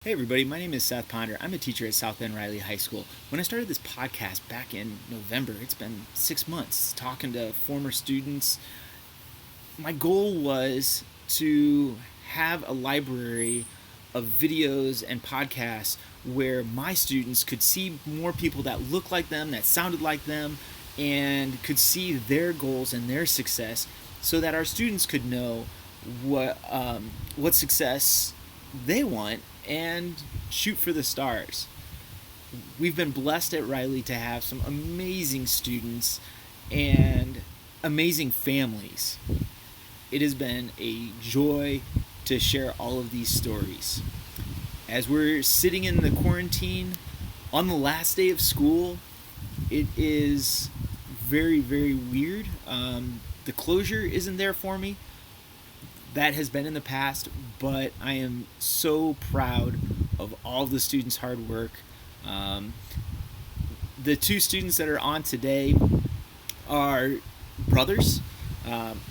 Hey everybody, my name is Seth Ponder. I'm a teacher at South Bend Riley High School. When I started this podcast back in November, it's been 6 months talking to former students. My goal was to have a library of videos and podcasts where my students could see more people that looked like them, that sounded like them, and could see their goals and their success so that our students could know what success they want and shoot for the stars. We've been blessed at Riley to have some amazing students and amazing families. It has been a joy to share all of these stories. As we're sitting in the quarantine on the last day of school, it is very, very weird. The closure isn't there for me. That has been in the past, but I am so proud of all the students' hard work. The two students that are on today are brothers,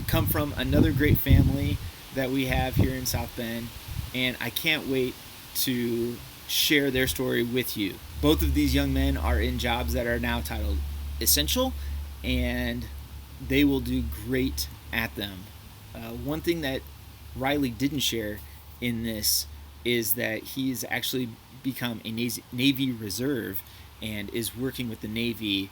come from another great family that we have here in South Bend, and I can't wait to share their story with you. Both of these young men are in jobs that are now titled essential, and they will do great at them. One thing that Riley didn't share in this is that he's actually become a Navy Reserve and is working with the Navy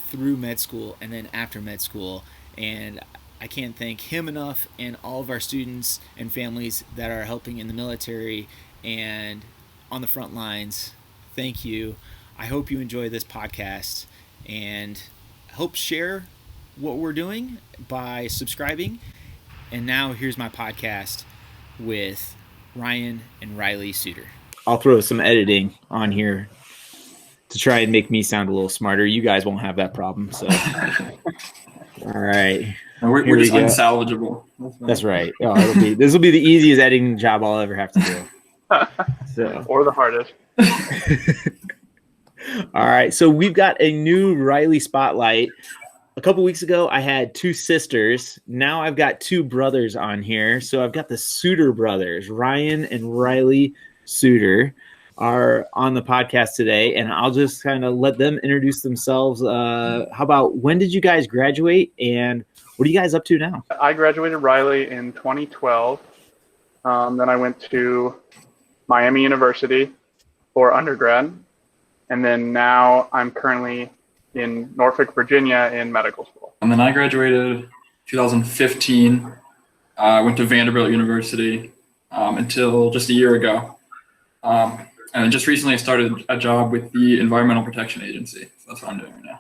through med school and then after med school. And I can't thank him enough, and all of our students and families that are helping in the military and on the front lines. Thank you. I hope you enjoy this podcast, and hope share what we're doing by subscribing. And now here's my podcast with Ryan and Riley Suter. I'll throw some editing on here to try and make me sound a little smarter. You guys won't have that problem. So, all right. We're just unsalvageable. That's right. This will be the easiest editing job I'll ever have to do. So, or the hardest. All right. So we've got a new Riley spotlight. A couple weeks ago, I had two sisters. Now I've got two brothers on here. So I've got the Suter brothers. Ryan and Riley Suter are on the podcast today, and I'll just kind of let them introduce themselves. How about, when did you guys graduate, and what are you guys up to now? I graduated Riley in 2012. Then I went to Miami University for undergrad, and then now I'm currently in Norfolk, Virginia in medical school. And then I graduated 2015. I went to Vanderbilt University until just a year ago. And just recently I started a job with the Environmental Protection Agency. So that's what I'm doing right now.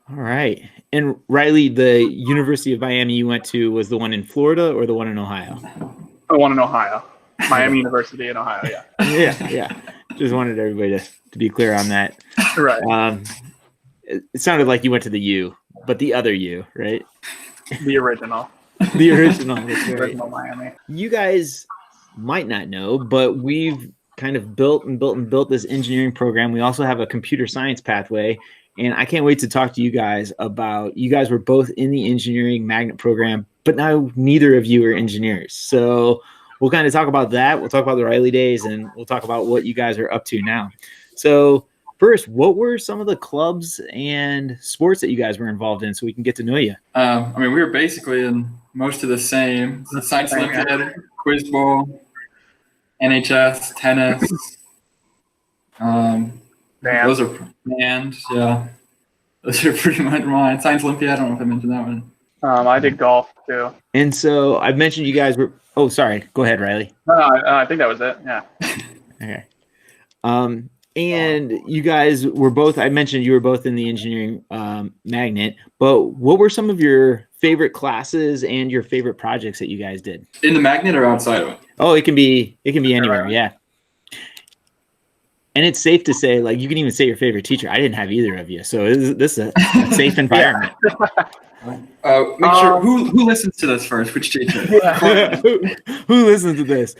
All right. And Riley, the University of Miami you went to was the one in Florida or the one in Ohio? The one in Ohio. Miami University in Ohio, yeah. Yeah. Just wanted everybody to be clear on that. Right. It sounded like you went to the U, but the other U, right? The original. The original. That's right. Original Miami. You guys might not know, but we've kind of built this engineering program. We also have a computer science pathway, and I can't wait to talk to you guys about, you guys were both in the engineering magnet program, but now neither of you are engineers. So we'll kind of talk about that. We'll talk about the Riley days, and we'll talk about what you guys are up to now. So first, what were some of the clubs and sports that you guys were involved in so we can get to know you? We were basically in most of the same. The Science Olympiad, Quiz Bowl, NHS, tennis. Those are band. Yeah. Those are pretty much mine. Science Olympiad, I don't know if I mentioned that one. I did golf too. And so I mentioned you guys were, oh, sorry. Go ahead, Riley. No, I think that was it. Yeah. Okay. And you guys were both, I mentioned you were both in the engineering magnet, but what were some of your favorite classes and your favorite projects that you guys did? In the magnet or outside of it? Oh, it can be anywhere. Yeah. And it's safe to say, like, you can even say your favorite teacher. I didn't have either of you. So this is a safe environment. Make sure, who listens to this first? Which teacher? Who listens to this?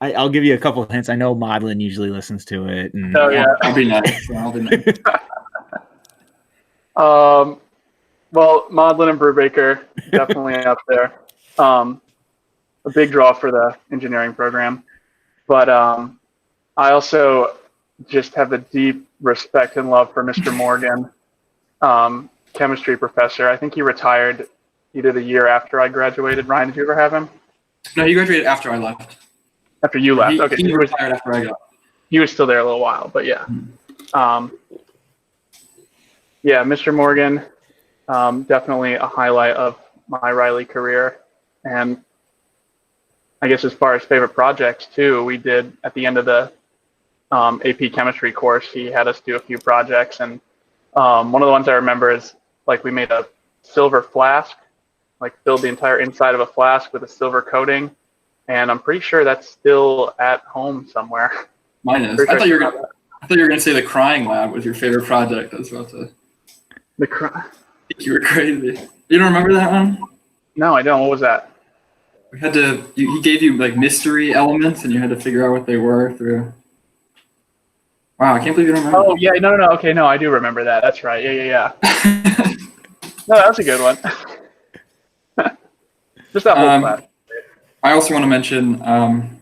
I'll give you a couple of hints. I know Maudlin usually listens to it. And Oh, yeah. I'll be nice. Well, Maudlin and Brubaker, definitely up there. A big draw for the engineering program. But I also just have a deep respect and love for Mr. Morgan, chemistry professor. I think he retired either the year after I graduated. Ryan, did you ever have him? No, he graduated after I left. After you left? Okay. He retired after I got. He was still there a little while, but yeah. Yeah, Mr. Morgan, definitely a highlight of my Riley career. And I guess as far as favorite projects too, we did at the end of the AP chemistry course, he had us do a few projects. And one of the ones I remember is like we made a silver flask, like filled the entire inside of a flask with a silver coating. And I'm pretty sure that's still at home somewhere. Mine is. I thought you were going to say the crying lab was your favorite project. I was about to. You were crazy. You don't remember that one? No, I don't. What was that? We had to. He gave you like mystery elements, and you had to figure out what they were through. Wow, I can't believe you don't remember. Oh yeah, no. Okay, no, I do remember that. That's right. Yeah. No, that's a good one. Just that whole class. I also want to mention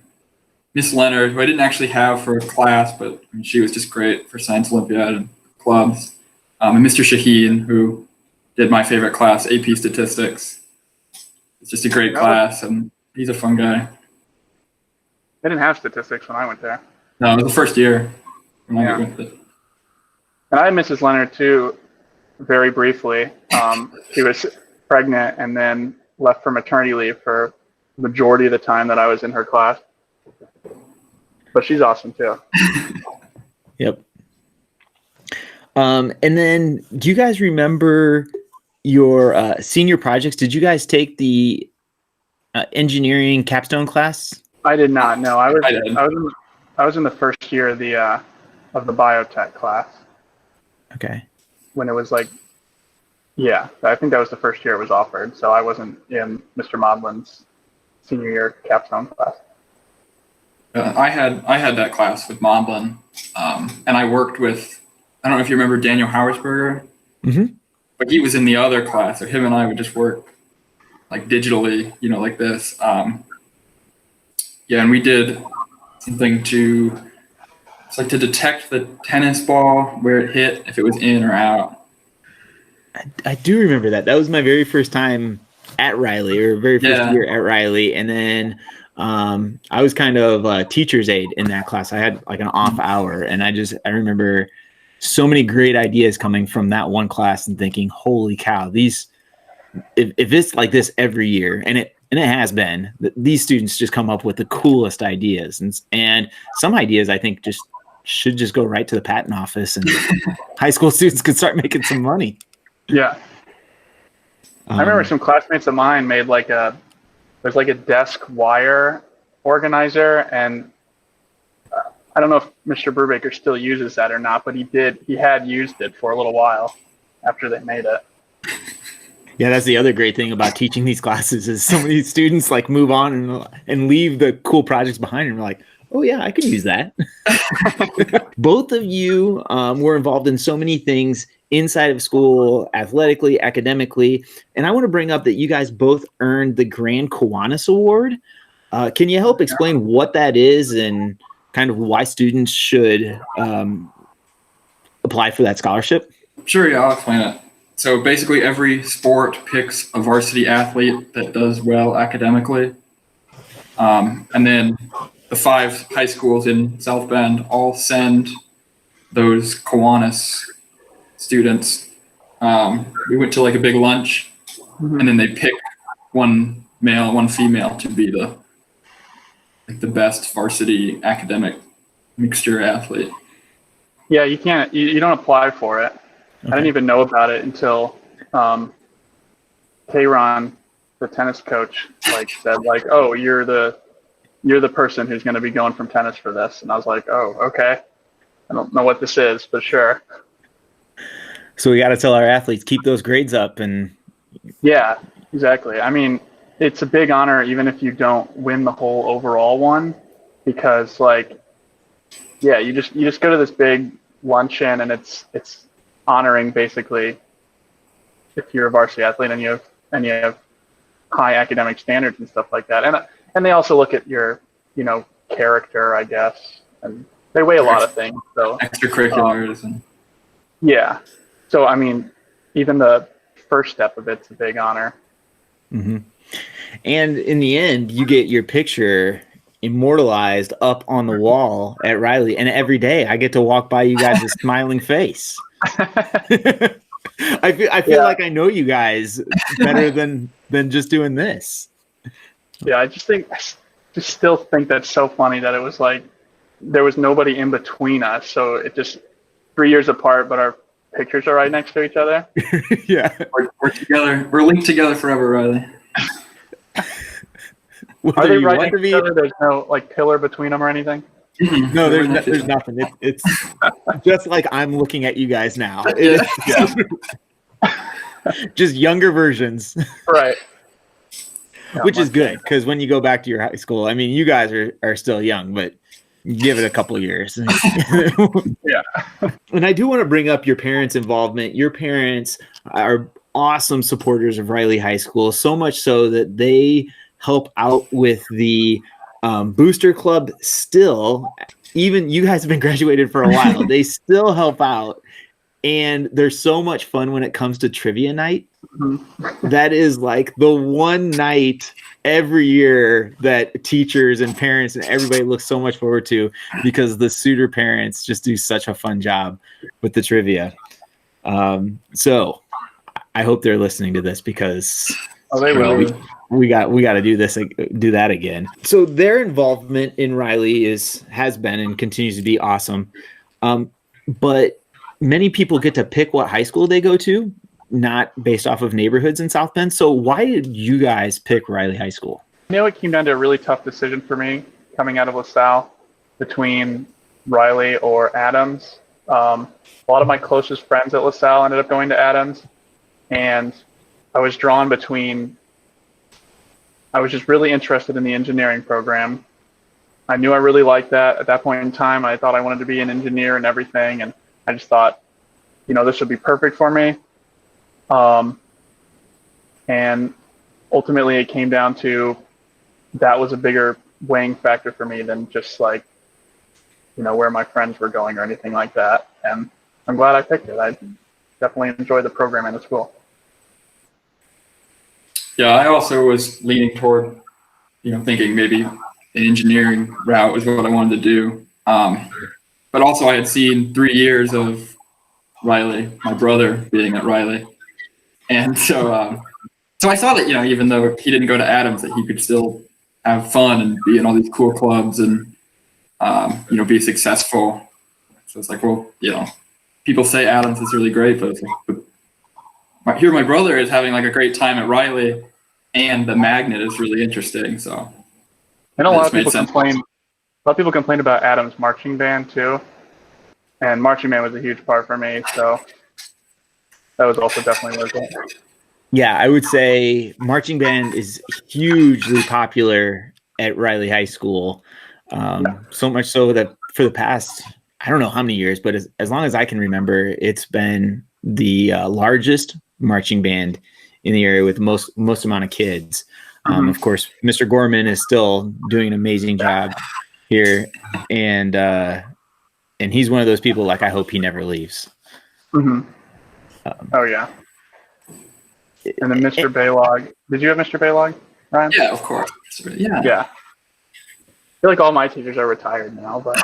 Miss Leonard, who I didn't actually have for a class, but I mean, she was just great for Science Olympiad and clubs. And Mr. Shaheen, who did my favorite class, AP Statistics. It's just a great class, and he's a fun guy. They didn't have statistics when I went there. No, it was the first year when I went with it. And I had Mrs. Leonard too, very briefly. She was pregnant and then left for maternity leave for the majority of the time that I was in her class. But she's awesome too. Yep. And then do you guys remember your senior projects? Did you guys take the engineering capstone class? I did not. No, I was in the first year of the biotech class. Okay. When it was like, yeah, I think that was the first year it was offered. So I wasn't in Mr. Modlin's senior year capstone class. I had that class with Modlin, and I worked with. I don't know if you remember Daniel Hauersberger, but he was in the other class. So him and I would just work like digitally, like this. Yeah, and we did something to detect the tennis ball where it hit, if it was in or out. I do remember that. That was my very first time at Riley, or very first year at Riley, and then I was kind of a teacher's aide in that class. I had like an off hour, and I remember so many great ideas coming from that one class and thinking, holy cow, if it's like this every year, and it has been, these students just come up with the coolest ideas. And some ideas I think should just go right to the patent office, and high school students could start making some money. Yeah. I remember some classmates of mine made there's like a desk wire organizer, and I don't know if Mr. Brubaker still uses that or not, but he had used it for a little while after they made it. Yeah, that's the other great thing about teaching these classes is some of these students like move on and leave the cool projects behind, and we're like, oh yeah, I could use that. Both of you were involved in so many things inside of school, athletically, academically, and I want to bring up that you guys both earned the Grand Kiwanis Award. Can you help explain what that is and kind of why students should apply for that scholarship? Sure, yeah, I'll explain it. So basically every sport picks a varsity athlete that does well academically. And then the 5 high schools in South Bend all send those Kiwanis students. We went to like a big lunch, and then they pick one male, one female to be the best varsity academic mixture athlete. Yeah, you can't. You don't apply for it. Okay. I didn't even know about it until Kayron, the tennis coach, said oh, you're the person who's going to be going from tennis for this, and I was like, oh, okay. I don't know what this is, but sure. So we got to tell our athletes, keep those grades up. And yeah, exactly. I mean, it's a big honor even if you don't win the whole overall one, because you just go to this big luncheon, and it's honoring basically if you're a varsity athlete and you have high academic standards and stuff like that. And they also look at your character, I guess, and they weigh a lot of things. So extracurriculars and yeah. So I mean, even the first step of it's a big honor. Mm-hmm. And in the end, you get your picture immortalized up on the wall at Riley, and every day I get to walk by you guys with a smiling face. I feel like I know you guys better than just doing this. Yeah, I just still think that's so funny that it was like there was nobody in between us, so it just 3 years apart, but our pictures are right next to each other. Yeah, we're together. We're linked together forever, Riley. Are they right next to each other? There's no like pillar between them or anything? No, there's nothing. It's just like I'm looking at you guys now. Just younger versions. Right. Which is good, because when you go back to your high school, I mean, you guys are still young, but give it a couple of years. Yeah. And I do want to bring up your parents' involvement. Your parents are awesome supporters of Riley High School, so much so that they help out with the booster club still. Even you guys have been graduated for a while. They still help out. And there's so much fun when it comes to trivia night. Mm-hmm. That is like the one night every year that teachers and parents and everybody looks so much forward to, because the Suter parents just do such a fun job with the trivia. So I hope they're listening to this, because they will. We got to do that again. So their involvement in Riley has been and continues to be awesome. But many people get to pick what high school they go to, not based off of neighborhoods in South Bend. So why did you guys pick Riley High School? It came down to a really tough decision for me coming out of LaSalle between Riley or Adams. A lot of my closest friends at LaSalle ended up going to Adams, and I was drawn between. I was just really interested in the engineering program. I knew I really liked that. At that point in time, I thought I wanted to be an engineer and everything, and I just thought, this would be perfect for me. And ultimately it came down to that was a bigger weighing factor for me than just like, where my friends were going or anything like that. And I'm glad I picked it. I definitely enjoy the program and the school. Yeah, I also was leaning toward, thinking maybe an engineering route was what I wanted to do. But also I had seen 3 years of Riley, my brother being at Riley. And so I saw that, even though he didn't go to Adams, that he could still have fun and be in all these cool clubs and, be successful. So it's like, well, people say Adams is really great, but it's like, here my brother is having like a great time at Riley, and the magnet is really interesting. So I know a lot of people complain about Adams marching band too. And marching band was a huge part for me, so that was also definitely worth it. Yeah, I would say marching band is hugely popular at Riley High School. So much so that for the past, I don't know how many years, but as long as I can remember, it's been the largest marching band in the area with most amount of kids. Of course, Mr. Gorman is still doing an amazing job here, and he's one of those people, like, I hope he never leaves. Mm-hmm. Oh, yeah. And then Mr. Baylog. Did you have Mr. Baylog, Ryan? Yeah, of course. Yeah. Yeah. I feel like all my teachers are retired now, but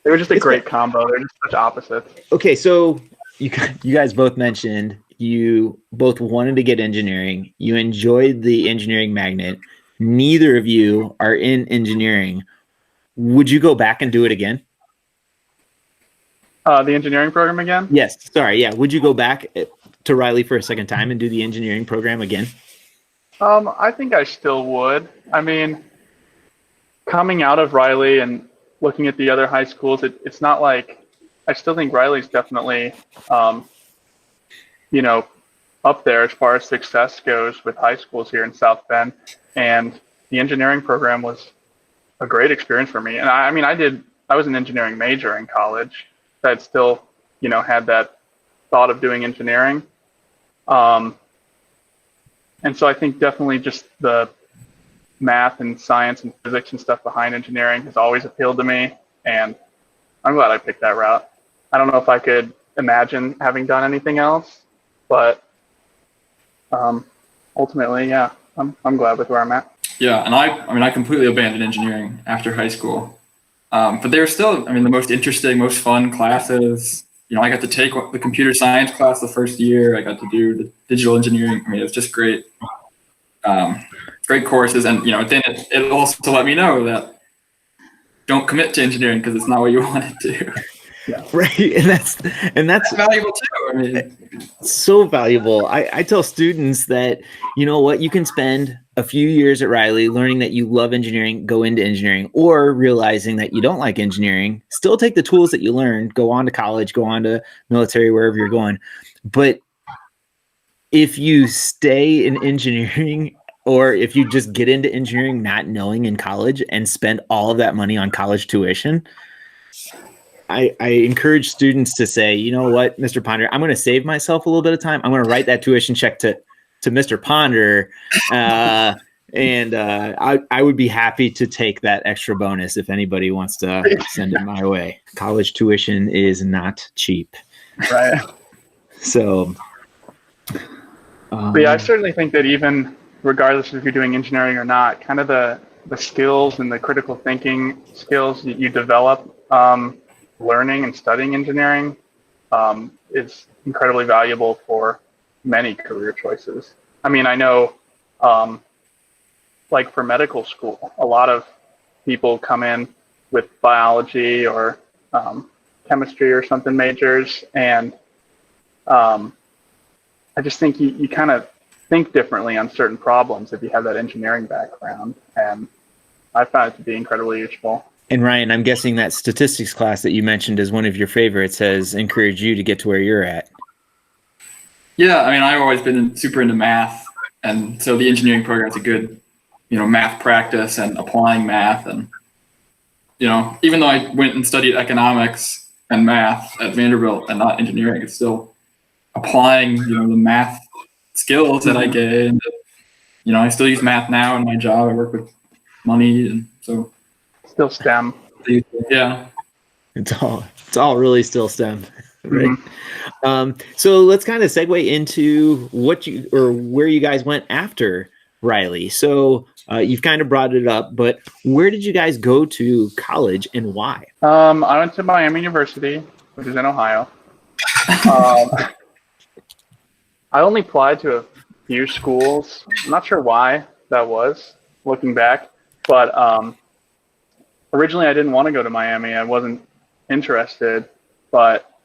they were just a great combo. They're just such opposites. Okay, so you guys both mentioned you both wanted to get engineering. You enjoyed the engineering magnet. Neither of you are in engineering. Would you go back and do it again? The engineering program again? Yes. Sorry. Yeah. Would you go back to Riley for a second time and do the engineering program again? I think I still would. I mean, coming out of Riley and looking at the other high schools, it's not like, I still think Riley's definitely, up there as far as success goes with high schools here in South Bend. And the engineering program was a great experience for me. And I was an engineering major in college. That still, had that thought of doing engineering. And so I think definitely just the math and science and physics and stuff behind engineering has always appealed to me, and I'm glad I picked that route. I don't know if I could imagine having done anything else, but ultimately, yeah, I'm glad with where I'm at. Yeah, and I completely abandoned engineering after high school, but they were still, the most interesting, most fun classes. I got to take the computer science class the first year. I got to do the digital engineering. It was just great, great courses, and then it also let me know that don't commit to engineering because it's not what you want to do. Yeah. Right. And that's valuable too. So valuable. I tell students that, you know what, you can spend a few years at Riley learning that you love engineering, go into engineering, or realizing that you don't like engineering, still take the tools that you learned, go on to college, go on to military, wherever you're going. But if you stay in engineering, or if you just get into engineering not knowing in college and spend all of that money on college tuition, I encourage students to say, you know what, Mr. Ponder, I'm going to save myself a little bit of time. I'm going to write that tuition check to Mr. Ponder. And I would be happy to take that extra bonus if anybody wants to send it my way. College tuition is not cheap. Right. So. But yeah, I certainly think that even regardless if you're doing engineering or not, kind of the skills and the critical thinking skills that you develop learning and studying engineering is incredibly valuable for many career choices. I know like for medical school, a lot of people come in with biology or chemistry or something majors, and I just think you kind of think differently on certain problems if you have that engineering background, and I found it to be incredibly useful. And Ryan, I'm guessing that statistics class that you mentioned as one of your favorites has encouraged you to get to where you're at. Yeah, I've always been super into math, and so the engineering program is a good, math practice and applying math. And, even though I went and studied economics and math at Vanderbilt and not engineering, it's still applying, the math skills that I gained. I still use math now in my job. I work with money, and so still STEM. Yeah, it's all really still STEM, right? So let's kind of segue into where you guys went after Riley. So you've kind of brought it up, but where did you guys go to college and why? I went to Miami University, which is in Ohio. I only applied to a few schools. I'm not sure why that was, looking back, but originally I didn't want to go to Miami. I wasn't interested, but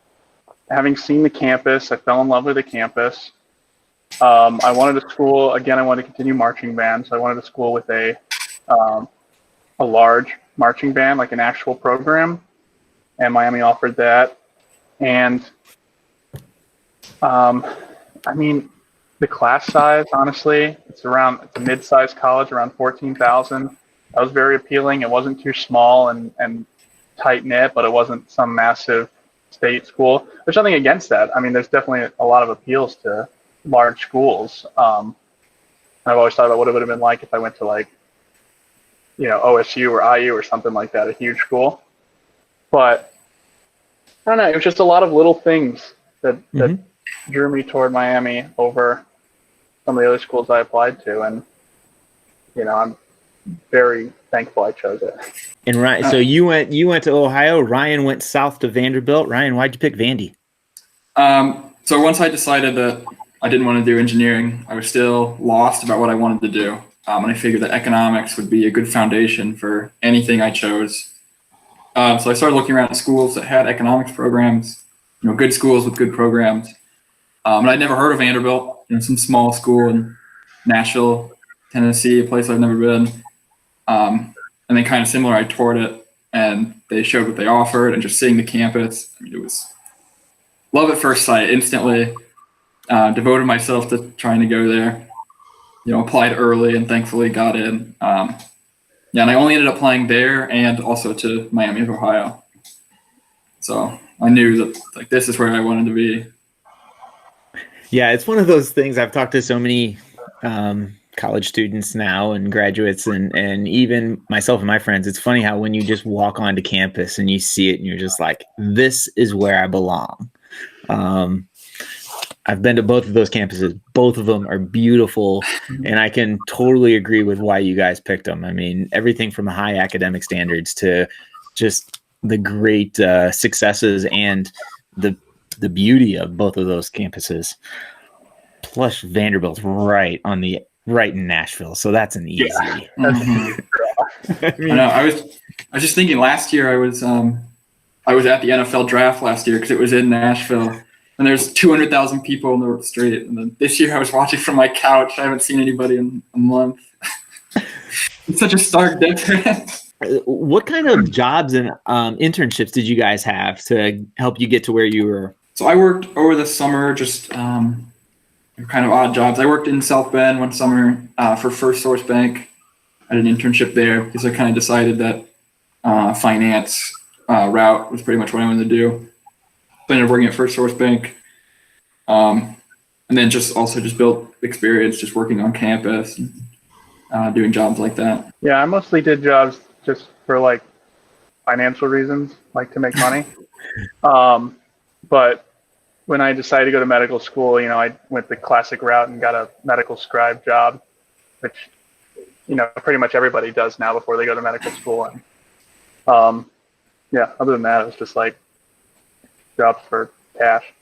having seen the campus, I fell in love with the campus. I wanted a school, again, I wanted to continue marching band, so I wanted a school with a large marching band, like an actual program, and Miami offered that. And the class size, honestly, it's a mid-sized college, around 14,000. That was very appealing. It wasn't too small and tight-knit, but it wasn't some massive state school. There's nothing against that. There's definitely a lot of appeals to large schools. I've always thought about what it would have been like if I went to OSU or IU or something like that, a huge school. But I don't know, it was just a lot of little things that drew me toward Miami over some of the other schools I applied to, and I'm very thankful I chose it. And Ryan, so you went to Ohio. Ryan went south to Vanderbilt. Ryan, why'd you pick Vandy? So once I decided that I didn't want to do engineering, I was still lost about what I wanted to do, and I figured that economics would be a good foundation for anything I chose. So I started looking around at schools that had economics programs, good schools with good programs. And I'd never heard of Vanderbilt, some small school in Nashville, Tennessee, a place I've never been. And then kind of similar, I toured it, and they showed what they offered, and just seeing the campus, it was love at first sight. Instantly devoted myself to trying to go there. Applied early and thankfully got in. And I only ended up applying there and also to Miami of Ohio. So I knew that this is where I wanted to be. Yeah, it's one of those things. I've talked to so many college students now and graduates and even myself and my friends, it's funny how when you just walk onto campus and you see it and you're just like, this is where I belong. I've been to both of those campuses. Both of them are beautiful, and I can totally agree with why you guys picked them. I mean, everything from high academic standards to just the great successes and the beauty of both of those campuses. Plus, Vanderbilt's right in Nashville, so that's an easy. Yeah. I know. I was just thinking last year I was at the NFL draft last year because it was in Nashville, and there's 200,000 people in the street. And then this year I was watching from my couch. I haven't seen anybody in a month. It's such a stark difference. What kind of jobs and internships did you guys have to help you get to where you were? So I worked over the summer, just kind of odd jobs. I worked in South Bend one summer for First Source Bank. I did an internship there because I kind of decided that finance route was pretty much what I wanted to do. So I ended up working at First Source Bank, and then just built experience just working on campus and doing jobs like that. Yeah, I mostly did jobs just for like financial reasons, like to make money. But when I decided to go to medical school, I went the classic route and got a medical scribe job, which, pretty much everybody does now before they go to medical school. And yeah, other than that, it was just like jobs for cash.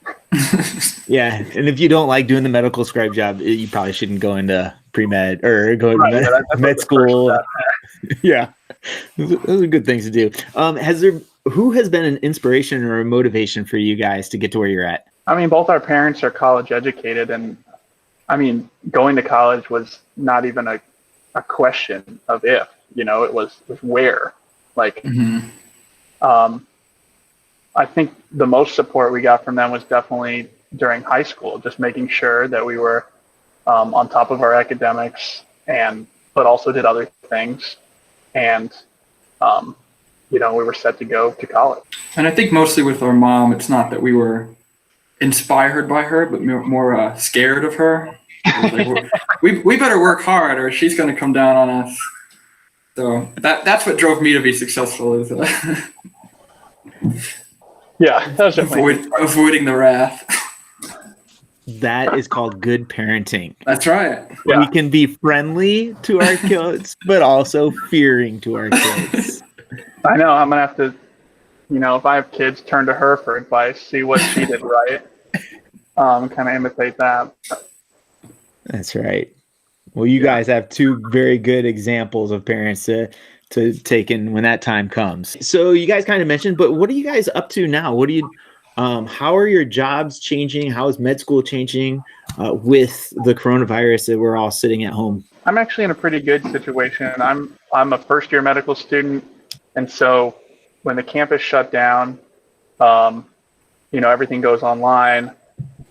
Yeah, and if you don't like doing the medical scribe job, you probably shouldn't go into pre-med or go into med school. Yeah, those are good things to do. Who has been an inspiration or a motivation for you guys to get to where you're at? I mean, both our parents are college educated, and I mean, going to college was not even a question of if, it was where. Like, I think the most support we got from them was definitely during high school, just making sure that we were on top of our academics, but also did other things. And, we were set to go to college. And I think mostly with our mom, it's not that we were inspired by her, but more scared of her. Like, we better work hard or she's going to come down on us. So that's what drove me to be successful is yeah, that's avoiding the wrath. That is called good parenting. That's right. Yeah. We can be friendly to our kids, but also fearing to our kids. I know. I'm going to have to, if I have kids, turn to her for advice, see what she did right, kind of imitate that. That's right. Well, you guys have two very good examples of parents to take in when that time comes. So you guys kind of mentioned, but what are you guys up to now? What do you, how are your jobs changing? How is med school changing with the coronavirus that we're all sitting at home? I'm actually in a pretty good situation. I'm a first year medical student. And so when the campus shut down, everything goes online,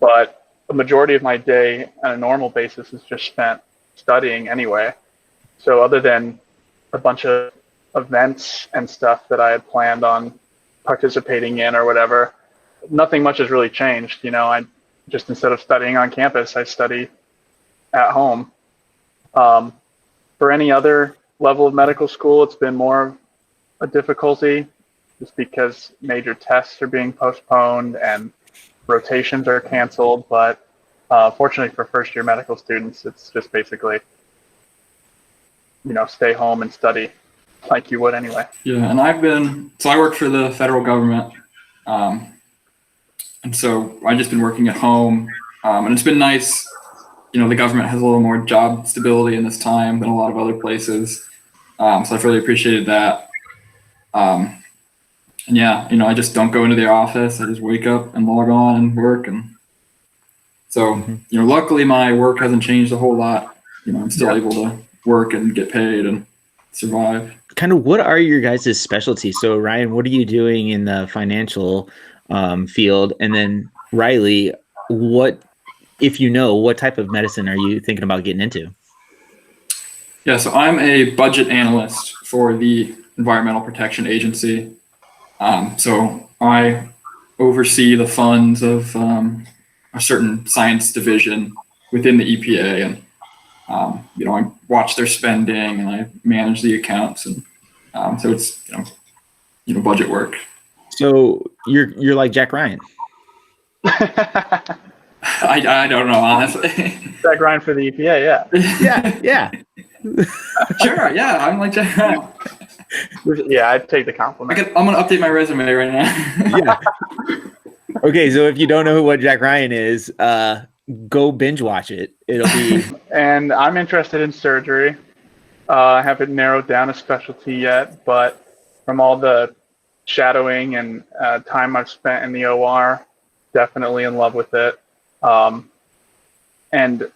but the majority of my day on a normal basis is just spent studying anyway. So other than a bunch of events and stuff that I had planned on participating in or whatever, nothing much has really changed. I just, instead of studying on campus, I study at home. For any other level of medical school, it's been more of a difficulty just because major tests are being postponed and rotations are canceled. But fortunately for first year medical students, it's just basically, stay home and study like you would anyway. Yeah, and I work for the federal government. And so I've just been working at home, and it's been nice. The government has a little more job stability in this time than a lot of other places. So I've really appreciated that. And yeah, I just don't go into the office. I just wake up and log on and work. And so, luckily my work hasn't changed a whole lot. I'm still able to work and get paid and survive. Kind of what are your guys' specialties? So Ryan, what are you doing in the financial field? And then Riley, what type of medicine are you thinking about getting into? Yeah, so I'm a budget analyst for the Environmental Protection Agency. So I oversee the funds of a certain science division within the EPA, and I watch their spending and I manage the accounts, and so it's budget work. So you're like Jack Ryan. I don't know, honestly. That grind for the EPA, Yeah. Sure, yeah, I'm like Jack Ryan. yeah. I'd take the compliment. I'm gonna update my resume right now. Yeah. Okay, so if you don't know what Jack Ryan is, go binge watch it. It'll be. And I'm interested in surgery. I haven't narrowed down a specialty yet, but from all the shadowing and time I've spent in the OR, definitely in love with it. And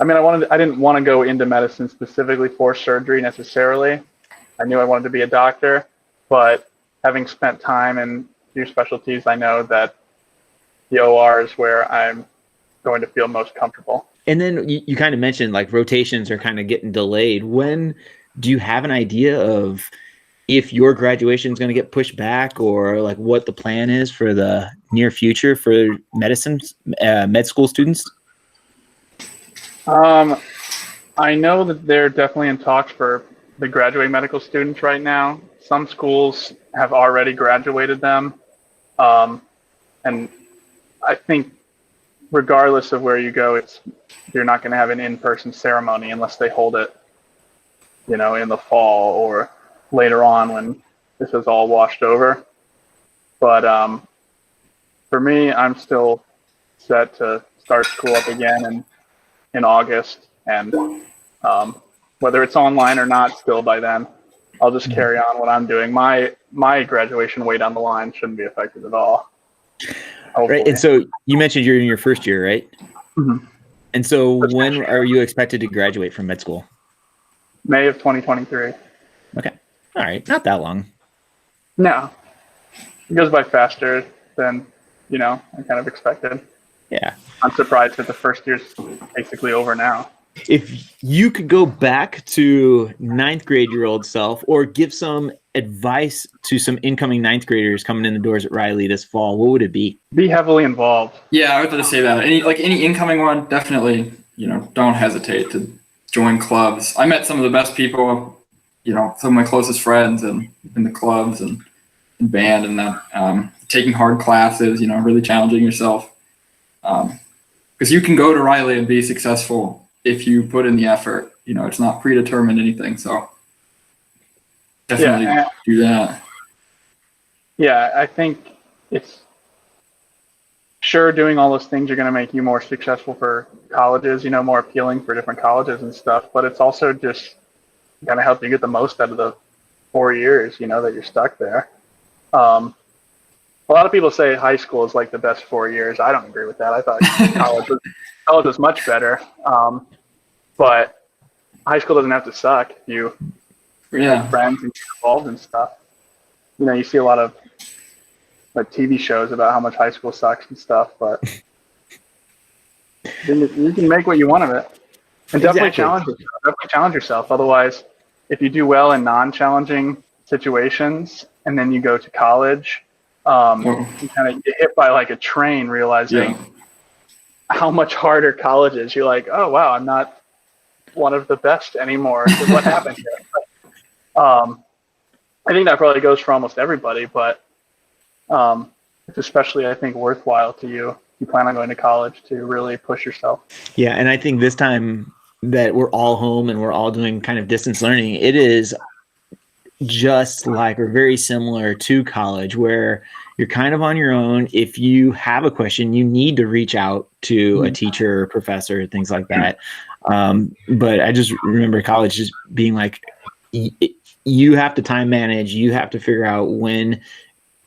I mean, I didn't want to go into medicine specifically for surgery necessarily. I knew I wanted to be a doctor, but having spent time in few specialties, I know that the OR is where I'm going to feel most comfortable. And then you kind of mentioned like rotations are kind of getting delayed. When do you have an idea of if your graduation is going to get pushed back, or like what the plan is for the near future for med school students? I know that they're definitely in talks for the graduate medical students right now. Some schools have already graduated them. And I think regardless of where you go, you're not going to have an in-person ceremony unless they hold it, in the fall or later on when this is all washed over. But for me, I'm still set to start school up again in August, and whether it's online or not, still by then, I'll just carry on what I'm doing. My graduation way down the line shouldn't be affected at all. Hopefully. Right. And so you mentioned you're in your first year, right? Mm-hmm. And so when are you expected to graduate from med school? May of 2023. Okay. All right. Not that long. No, it goes by faster than, I kind of expected. Yeah. I'm surprised that the first year's basically over now. If you could go back to ninth grade your old self, or give some advice to some incoming ninth graders coming in the doors at Riley this fall, what would it be? Be heavily involved. Yeah, I was going to say that. Any incoming one, definitely, don't hesitate to join clubs. I met some of the best people, some of my closest friends in the clubs and in band, and that taking hard classes, really challenging yourself. Because you can go to Riley and be successful if you put in the effort. It's not predetermined anything. So definitely do that. Yeah, I think it's sure doing all those things are going to make you more successful for colleges, more appealing for different colleges and stuff. But it's also just going to help you get the most out of the 4 years, that you're stuck there. A lot of people say high school is like the best 4 years. I don't agree with that. I thought college was much better. But high school doesn't have to suck if you have friends and get involved and stuff. You see a lot of like TV shows about how much high school sucks and stuff, but you can make what you want of it. And definitely challenge yourself. Otherwise, if you do well in non-challenging situations and then you go to college, you kind of get hit by like a train, realizing how much harder college is. You're like, oh wow, I'm not one of the best anymore. So what happened here? But, I think that probably goes for almost everybody, but it's especially, I think, worthwhile to you. You plan on going to college to really push yourself. Yeah, and I think this time that we're all home and we're all doing kind of distance learning, it is just like or very similar to college, where you're kind of on your own. If you have a question, you need to reach out to a teacher or professor, things like that. But I just remember college just being like, you have to time manage, you have to figure out when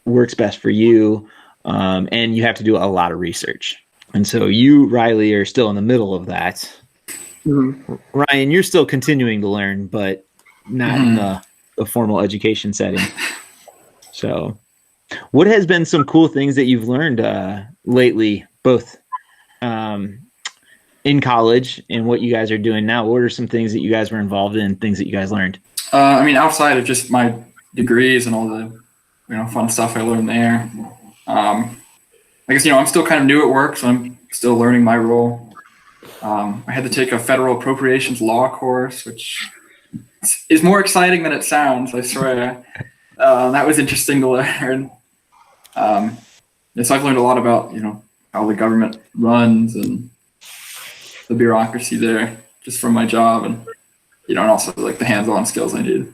works best for you, and you have to do a lot of research. And so you, Riley, are still in the middle of that. Mm-hmm. Ryan, you're still continuing to learn, but not in the formal education setting. So what has been some cool things that you've learned lately, both in college and what you guys are doing now? What are some things that you guys were involved in, things that you guys learned? Outside of just my degrees and all the fun stuff I learned there, I guess I'm still kind of new at work, so I'm still learning my role. I had to take a federal appropriations law course, which is more exciting than it sounds, I swear. That was interesting to learn. So I've learned a lot about, how the government runs and the bureaucracy there just from my job, and, and also like the hands-on skills I need.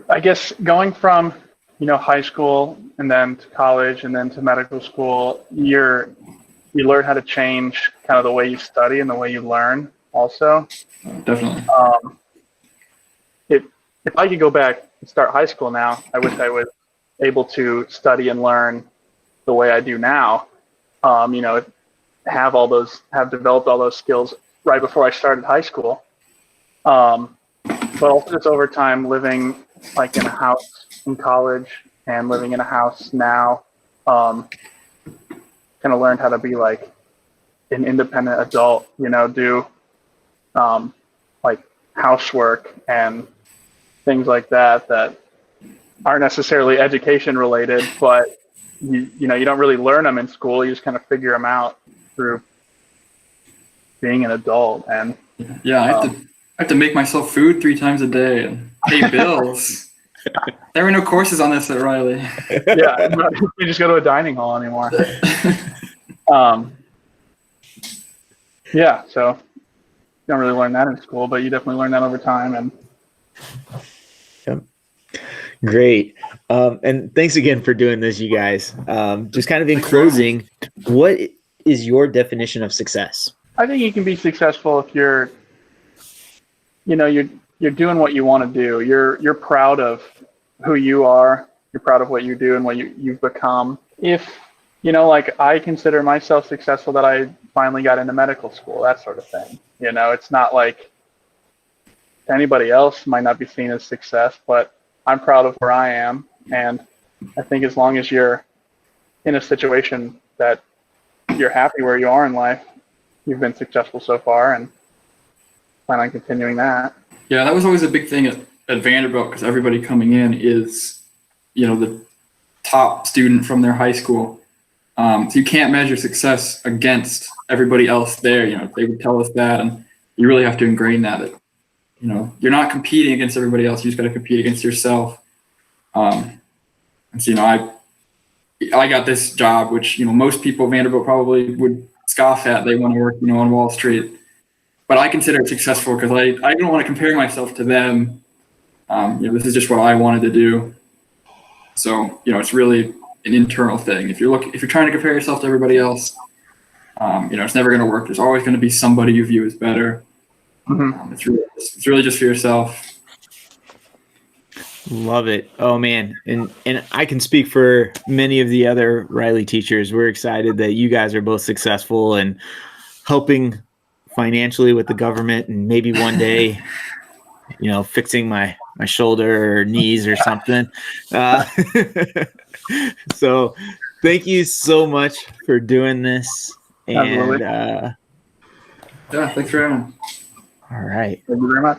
I guess going from, high school and then to college and then to medical school, you learn how to change kind of the way you study and the way you learn also. Definitely. If I could go back and start high school now, I wish I was able to study and learn the way I do now. Have developed all those skills right before I started high school. But also just over time living like in a house in college and living in a house now, kind of learned how to be like an independent adult, do like housework and things like that aren't necessarily education related, but you don't really learn them in school. You just kind of figure them out through being an adult. And yeah, I have to make myself food 3 times a day and pay bills. There were no courses on this at Riley. Yeah, you just go to a dining hall anymore. Yeah, so you don't really learn that in school, but you definitely learn that over time. And yep. Great. And thanks again for doing this, you guys. Just kind of in closing, what is your definition of success? I think you can be successful if you're doing what you want to do. You're proud of who you are. You're proud of what you do and what you've become. If, like I consider myself successful that I finally got into medical school, that sort of thing. It's not like anybody else might not be seen as success, but I'm proud of where I am. And I think as long as you're in a situation that you're happy where you are in life, you've been successful so far and plan on continuing that. Yeah, that was always a big thing at Vanderbilt, because everybody coming in is, the top student from their high school. So you can't measure success against everybody else there. They would tell us that, and you really have to ingrain that you're not competing against everybody else. You just got to compete against yourself. And so, I got this job, which, most people at Vanderbilt probably would scoff at. They want to work, on Wall Street. But I consider it successful because I don't want to compare myself to them. This is just what I wanted to do. So, it's really an internal thing. If you're trying to compare yourself to everybody else, it's never going to work. There's always going to be somebody you view as better. Mm-hmm. It's really just for yourself. Love it. Oh man. And I can speak for many of the other Riley teachers. We're excited that you guys are both successful and helping financially with the government, and maybe one day, fixing my shoulder or knees or something. So thank you so much for doing this. And yeah, thanks for having me. All right. Thank you very much.